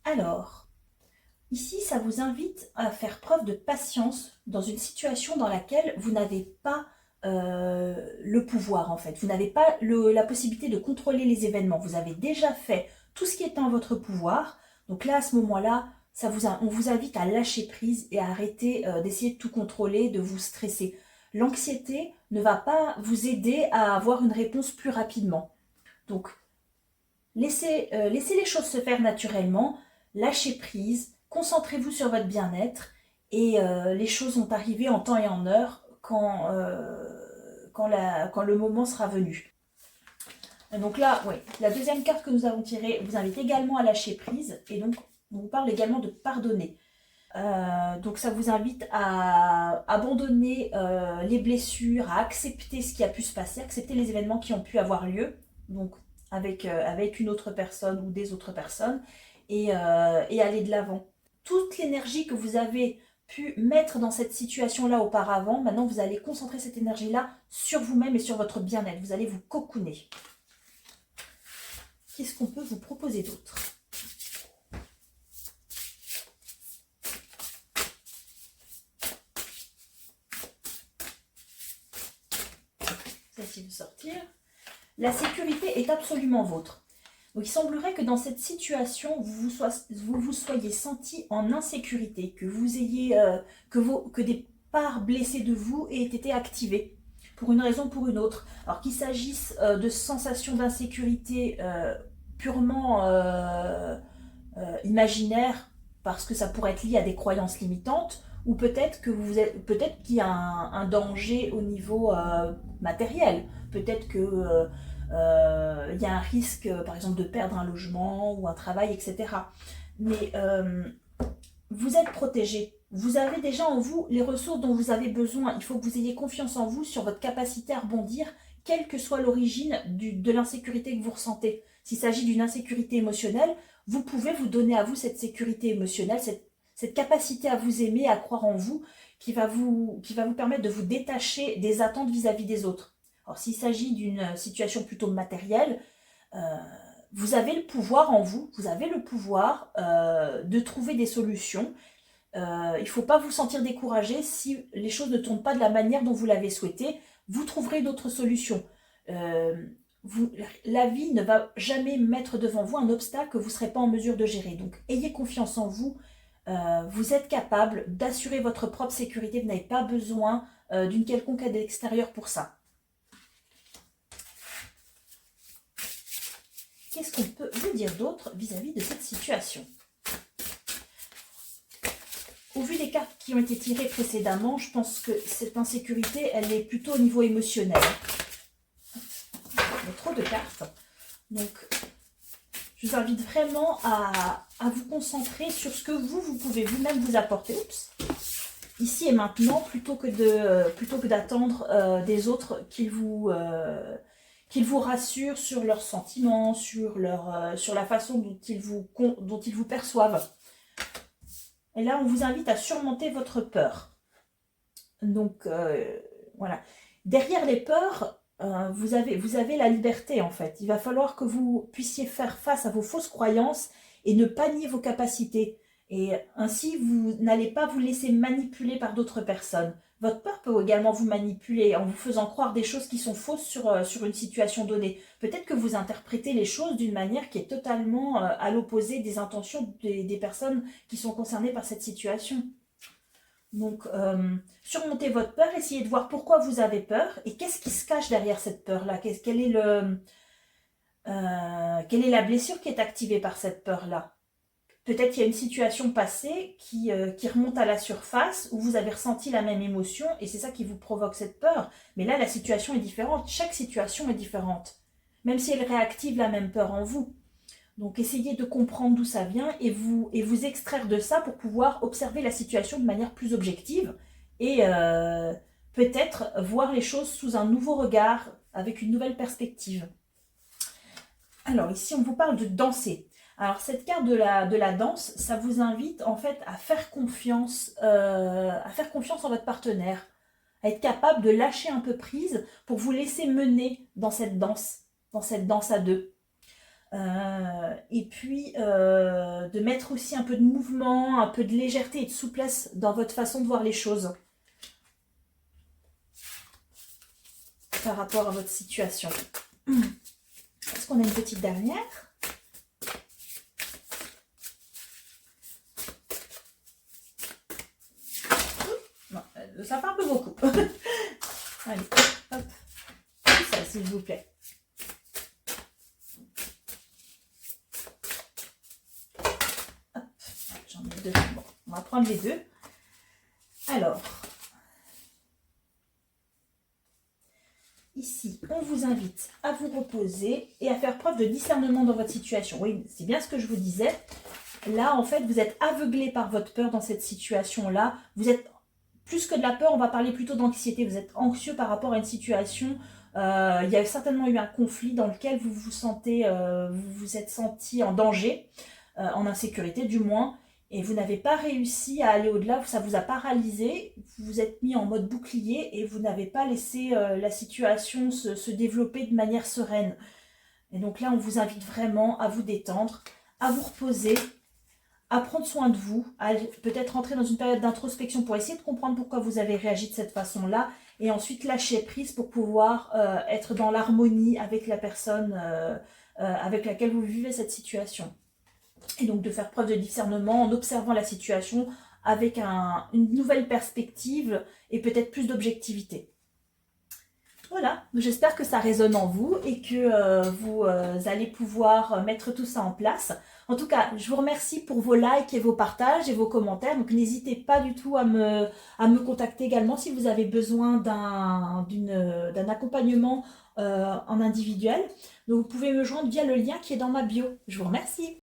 Alors, ici, ça vous invite à faire preuve de patience dans une situation dans laquelle vous n'avez pas le pouvoir en fait. Vous n'avez pas la possibilité de contrôler les événements. Vous avez déjà fait tout ce qui est en votre pouvoir. Donc là, à ce moment-là, on vous invite à lâcher prise et à arrêter d'essayer de tout contrôler, de vous stresser. L'anxiété ne va pas vous aider à avoir une réponse plus rapidement. Donc, laissez les choses se faire naturellement, lâchez prise, concentrez-vous sur votre bien-être et les choses vont arriver en temps et en heure quand le moment sera venu. Donc là, oui, la deuxième carte que nous avons tirée vous invite également à lâcher prise et donc on vous parle également de pardonner. Donc ça vous invite à abandonner les blessures, à accepter ce qui a pu se passer, accepter les événements qui ont pu avoir lieu, donc avec une autre personne ou des autres personnes, et aller de l'avant. Toute l'énergie que vous avez pu mettre dans cette situation-là auparavant, maintenant vous allez concentrer cette énergie-là sur vous-même et sur votre bien-être. Vous allez vous cocooner. Qu'est-ce qu'on peut vous proposer d'autre ? Celle-ci veut sortir. La sécurité est absolument vôtre. Donc il semblerait que dans cette situation, vous vous soyez senti en insécurité, que vous ayez que des parts blessées de vous aient été activées pour une raison ou pour une autre. Alors qu'il s'agisse de sensations d'insécurité purement imaginaires, parce que ça pourrait être lié à des croyances limitantes, ou peut-être peut-être qu'il y a un danger au niveau matériel. Peut-être que il y a un risque, par exemple, de perdre un logement ou un travail, etc. Mais vous êtes protégé. Vous avez déjà en vous les ressources dont vous avez besoin. Il faut que vous ayez confiance en vous sur votre capacité à rebondir, quelle que soit l'origine de l'insécurité que vous ressentez. S'il s'agit d'une insécurité émotionnelle, vous pouvez vous donner à vous cette sécurité émotionnelle, cette capacité à vous aimer, à croire en vous, qui va vous permettre de vous détacher des attentes vis-à-vis des autres. Alors s'il s'agit d'une situation plutôt matérielle, euh, vous avez le pouvoir en vous, vous avez le pouvoir de trouver des solutions. Il ne faut pas vous sentir découragé si les choses ne tournent pas de la manière dont vous l'avez souhaité. Vous trouverez d'autres solutions. Euh, la vie ne va jamais mettre devant vous un obstacle que vous ne serez pas en mesure de gérer. Donc ayez confiance en vous. Vous êtes capable d'assurer votre propre sécurité. Vous n'avez pas besoin d'une quelconque aide extérieure pour ça. Qu'est-ce qu'on peut vous dire d'autre vis-à-vis de cette situation ? Au vu des cartes qui ont été tirées précédemment, je pense que cette insécurité, elle est plutôt au niveau émotionnel. Il y a trop de cartes. Donc, je vous invite vraiment à vous concentrer sur ce que vous pouvez vous-même vous apporter. Oups. Ici et maintenant, plutôt que d'attendre des autres qu'ils vous rassurent sur leurs sentiments, sur la façon dont ils vous perçoivent. Et là, on vous invite à surmonter votre peur. Donc, voilà. Derrière les peurs, vous avez la liberté, en fait. Il va falloir que vous puissiez faire face à vos fausses croyances et ne pas nier vos capacités. Et ainsi, vous n'allez pas vous laisser manipuler par d'autres personnes. Votre peur peut également vous manipuler en vous faisant croire des choses qui sont fausses sur une situation donnée. Peut-être que vous interprétez les choses d'une manière qui est totalement à l'opposé des intentions des personnes qui sont concernées par cette situation. Donc, surmontez votre peur, essayez de voir pourquoi vous avez peur et qu'est-ce qui se cache derrière cette peur-là. Quelle est la blessure qui est activée par cette peur-là? Peut-être qu'il y a une situation passée qui remonte à la surface où vous avez ressenti la même émotion et c'est ça qui vous provoque cette peur. Mais là, la situation est différente. Chaque situation est différente, même si elle réactive la même peur en vous. Donc, essayez de comprendre d'où ça vient et vous extraire de ça pour pouvoir observer la situation de manière plus objective et peut-être voir les choses sous un nouveau regard, avec une nouvelle perspective. Alors, ici, on vous parle de danser. Alors, cette carte de la danse, ça vous invite en fait à faire confiance en votre partenaire, à être capable de lâcher un peu prise pour vous laisser mener dans cette danse à deux. Et puis de mettre aussi un peu de mouvement, un peu de légèreté et de souplesse dans votre façon de voir les choses par rapport à votre situation. Est-ce qu'on a une petite dernière? Non, ça fait un peu beaucoup. Allez, hop, ça s'il vous plaît. Hop, j'en ai deux. Bon, on va prendre les deux. Alors, ici, on vous invite à vous reposer et à faire preuve de discernement dans votre situation. Oui, c'est bien ce que je vous disais. Là, en fait, vous êtes aveuglé par votre peur dans cette situation-là. Vous êtes, plus que de la peur, on va parler plutôt d'anxiété. Vous êtes anxieux par rapport à une situation. Il y a certainement eu un conflit dans lequel vous vous sentez, vous vous êtes senti en danger, en insécurité du moins. Et vous n'avez pas réussi à aller au-delà, ça vous a paralysé, vous vous êtes mis en mode bouclier et vous n'avez pas laissé la situation se développer de manière sereine. Et donc là, on vous invite vraiment à vous détendre, à vous reposer, à prendre soin de vous, à peut-être entrer dans une période d'introspection pour essayer de comprendre pourquoi vous avez réagi de cette façon-là et ensuite lâcher prise pour pouvoir être dans l'harmonie avec la personne avec laquelle vous vivez cette situation. Et donc de faire preuve de discernement en observant la situation avec une nouvelle perspective et peut-être plus d'objectivité. Voilà, j'espère que ça résonne en vous et que vous allez pouvoir mettre tout ça en place. En tout cas, je vous remercie pour vos likes et vos partages et vos commentaires. Donc n'hésitez pas du tout à me contacter également si vous avez besoin d'un accompagnement en individuel. Donc vous pouvez me joindre via le lien qui est dans ma bio. Je vous remercie.